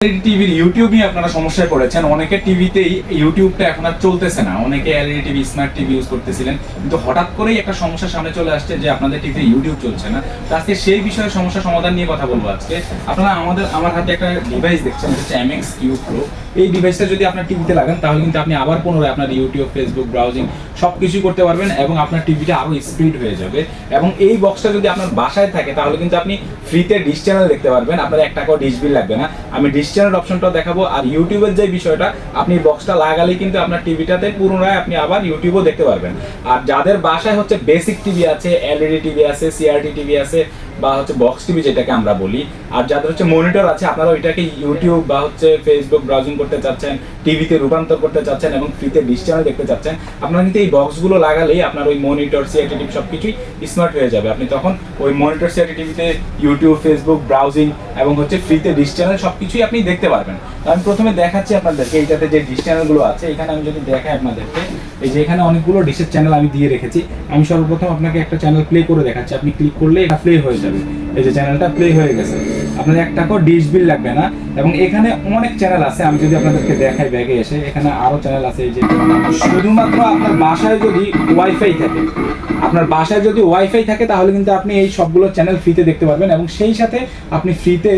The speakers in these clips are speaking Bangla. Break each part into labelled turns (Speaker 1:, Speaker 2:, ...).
Speaker 1: টিভির ইউটিউব নিয়ে আপনারা সমস্যায় পড়েছেন। অনেকে টিভিতেই ইউটিউবটা এখন আর চলতেছে না, অনেকে LED TV, smart TV use করতেছিলেন, কিন্তু হঠাৎ করেই একটা সমস্যার সামনে চলে আসছে যে আপনাদের টিভিতে ইউটিউব চলছে না। তো আজকে সেই বিষয়ে সমস্যা সমাধান নিয়ে কথা বলবো। আজকে আপনারা আমার হাতে একটা ডিভাইস দেখছেন, এটা হচ্ছে MX Q Pro। এই ডিভাইসটা যদি আপনার টিভিতে লাগান তাহলে কিন্তু আপনি আবার পুনরায় আপনার ইউটিউব, ফেসবুক ব্রাউজিং সব কিছু করতে পারবেন এবং আপনার টিভিটা আরো স্পিড হয়ে যাবে। এবং এই বক্সটা যদি আপনার বাসায় থাকে তাহলে কিন্তু আপনি ফ্রিতে ডিশ চ্যানেল দেখতে পারবেন, আপনার 1 টাকাও ডিশ বিল লাগবে না। আমি ডিশ চ্যানেল অপশনটাও দেখাবো। আর ইউটিউবের যে বিষয়টা, আপনি বক্সটা লাগালেই কিন্তু আপনার টিভিটাতে পুনরায় আপনি আবার ইউটিউবও দেখতে পারবেন। আর যাদের বাসায় হচ্ছে বেসিক টিভি আছে, এলইডি টিভি আছে, সিআরটি টিভি আছে, বা হচ্ছে বক্স টিভি যেটাকে আমরা বলি, আর যাদের হচ্ছে মনিটর আছে, আপনারা ওইটাকে ইউটিউব বা হচ্ছে ফেসবুক ব্রাউজিং করতে চাচ্ছেন, টিভিতে রূপান্তর করতে চাচ্ছেন এবং ফ্রিতে ডিশ চ্যানেল দেখতে চাচ্ছেন, আপনারা কিন্তু এই বক্সগুলো লাগালেই আপনার ওই মনিটর, সিআরটি টিভি সবকিছুই স্মার্ট হয়ে যাবে। আপনি তখন ওই মনিটর, সিআরটি টিভিতে ইউটিউব, ফেসবুক ব্রাউজিং এবং হচ্ছে ফ্রিতে ডিশ চ্যানেল সবকিছুই আপনি দেখতে পারবেন। আমি প্রথমে দেখাচ্ছি আপনাদেরকে এইটাতে যে ডিশ চ্যানেলগুলো আছে। এখানে আমি যদি দেখাই আপনাদেরকে, এই যে এখানে অনেকগুলো ডিশের চ্যানেল আমি দিয়ে রেখেছি। আমি সর্বপ্রথম আপনাকে একটা চ্যানেল প্লে করে দেখাচ্ছি। আপনি ক্লিক করলে এটা প্লে হয়ে যাবে। এই যে চ্যানেলটা প্লে হয়ে গেছে, আপনার 1 টাকাও ডিশ বিল লাগবে না। এবং এখানে অনেক চ্যানেল আছে, আমি যদি আপনাদেরকে দেখাই ব্যাগে এসে, এখানে আরো চ্যানেল আছে। এই যে শুধুমাত্র আপনার বাসায় যদি ওয়াইফাই থাকে, আপনার বাসায় যদি ওয়াইফাই থাকে তাহলে কিন্তু আপনি এই সবগুলো চ্যানেল ফ্রিতে দেখতে পারবেন। এবং সেই সাথে আপনি ফ্রিতে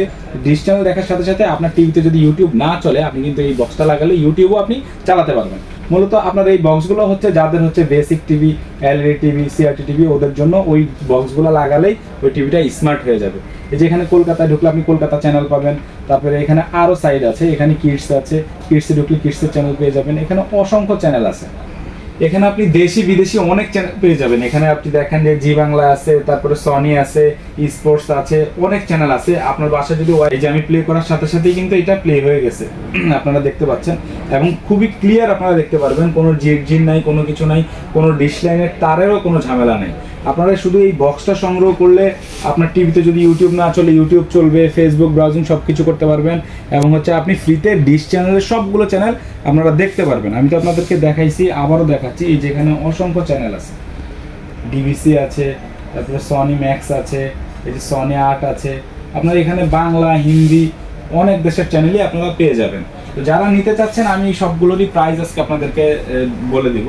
Speaker 1: ডিশ চ্যানেল দেখার সাথে সাথে আপনার টিভিতে যদি ইউটিউব না চলে, আপনি কিন্তু এই বক্সটা লাগালে ইউটিউবও আপনি চালাতে পারবেন। মূলত আপনার এই বক্সগুলো হচ্ছে যাদের হচ্ছে basic TV, LED TV, CRT TV, ওদের জন্য ওই বক্সগুলো লাগালেই ওই টিভিটা স্মার্ট হয়ে যাবে। এই যে এখানে কলকাতায় ঢুকলে আপনি কলকাতা চ্যানেল পাবেন। তারপরে এখানে আরো সাইড আছে, এখানে কিডস আছে, কিডসে ঢুকলে কিডসের চ্যানেল পেয়ে যাবেন। এখানে অসংখ্য চ্যানেল আছে। এখানে আপনি দেশি বিদেশি অনেক চ্যানেল পেয়ে যাবেন। এখানে আপনি দেখেন যে জি বাংলা আছে, তারপরে সনি আছে, স্পোর্টস আছে, অনেক চ্যানেল আছে। আপনার বাসায় যদি এই যে আমি প্লে করার সাথে সাথেই কিন্তু এটা প্লে হয়ে গেছে, আপনারা দেখতে পাচ্ছেন। এবং খুবই ক্লিয়ার আপনারা দেখতে পারবেন, কোনো জিন নাই, কোনো কিছু নাই, কোনো ডিশ লাইনের তারেরও কোনো ঝামেলা নেই। আপনারা শুধু এই বক্সটা সংগ্রহ করলে আপনার টিভিতে যদি ইউটিউব না চলে, ইউটিউব চলবে, ফেসবুক ব্রাউজিং সব কিছু করতে পারবেন। এবং হচ্ছে আপনি ফ্রিতে ডিশ চ্যানেলের সবগুলো চ্যানেল আপনারা দেখতে পারবেন। আমি তো আপনাদেরকে দেখাইছি, আবারও দেখাচ্ছি। এই যেখানে অসংখ্য চ্যানেল আছে, ডিবিসি আছে, তারপরে সনি ম্যাক্স আছে, এই যে সনি 8 আছে। আপনার এখানে বাংলা, হিন্দি অনেক দেশের চ্যানেলই আপনারা পেয়ে যাবেন। তো যারা নিতে চাচ্ছেন, আমি সবগুলোরই প্রাইস আজকে আপনাদেরকে বলে দিব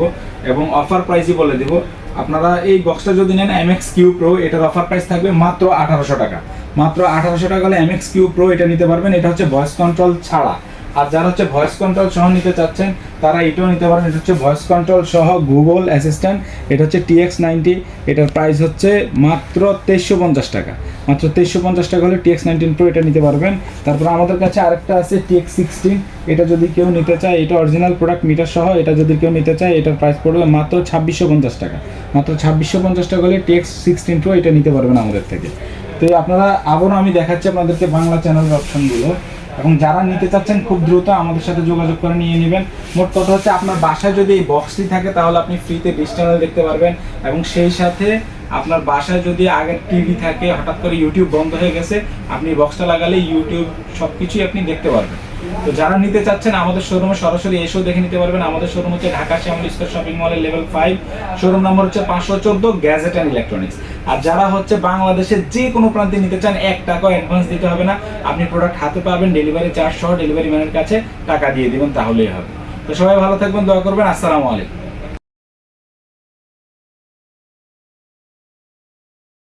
Speaker 1: এবং অফার প্রাইসই বলে দিব। আপনারা এই বক্সটা যদি নেন MX Q Pro, এটার অফার প্রাইস থাকবে মাত্র 1800 টাকা। মাত্র 1800 টাকা হলে MX Q Pro এটা নিতে পারবেন। এটা হচ্ছে ভয়েস কন্ট্রোল ছাড়া। আর যারা হচ্ছে ভয়েস কন্ট্রোল সহ নিতে চাচ্ছেন তারা এটাও নিতে পারেন। এটা হচ্ছে ভয়েস কন্ট্রোল সহ গুগল অ্যাসিস্ট্যান্ট। এটা হচ্ছে TX90। এটার প্রাইস হচ্ছে মাত্র 2350 টাকা। মাত্র 2350 টাকা হলে TX19 Pro এটা নিতে পারবেন। তারপর আমাদের কাছে আরেকটা আছে TX16। এটা যদি কেউ নিতে চায়, এটা অরিজিনাল প্রোডাক্ট মিটার সহ, এটা যদি কেউ নিতে চায় এটার প্রাইস পড়বে মাত্র 2650 টাকা। মাত্র 2650 টাকা হলে TX16 Pro এটা নিতে পারবেন আমাদের থেকে। তো আপনারা আবারও আমি দেখাচ্ছি আপনাদেরকে বাংলা চ্যানেলের অপশনগুলো। এবং যারা নিতে চাচ্ছেন খুব দ্রুত আমাদের সাথে যোগাযোগ করে নিয়ে নেবেন। মোট কথা হচ্ছে, আপনার বাসায় যদি এই বক্সটি থাকে তাহলে আপনি ফ্রিতে ডিশ চ্যানেল দেখতে পারবেন। এবং সেই সাথে আপনার বাসায় যদি আগের টিভি থাকে, হঠাৎ করে ইউটিউব বন্ধ হয়ে গেছে, আপনি বক্সটা লাগালে ইউটিউব সব কিছুই আপনি দেখতে পারবেন। তো যারা নিতে চাচ্ছেন আমাদের শোরুমে সরাসরি এসেও দেখে নিতে পারবেন। আমাদের শোরুম হচ্ছে ঢাকা শ্যামলী স্কয়ার শপিং মলের লেভেল 5, শোরুম নম্বর হচ্ছে 514, গ্যাজেট অ্যান্ড ইলেকট্রনিক্স। আর যারা হচ্ছে বাংলাদেশের যে কোনো প্রান্তে নিতে চান, 1 টাকাও অ্যাডভান্স দিতে হবে না। আপনি প্রোডাক্ট হাতে পাবেন, ডেলিভারি চার্জ সহ ডেলিভারি ম্যানের কাছে টাকা দিয়ে দিবেন, তাহলেই হবে। তো সবাই ভালো থাকবেন, দোয়া করবেন। আসসালামু আলাইকুম।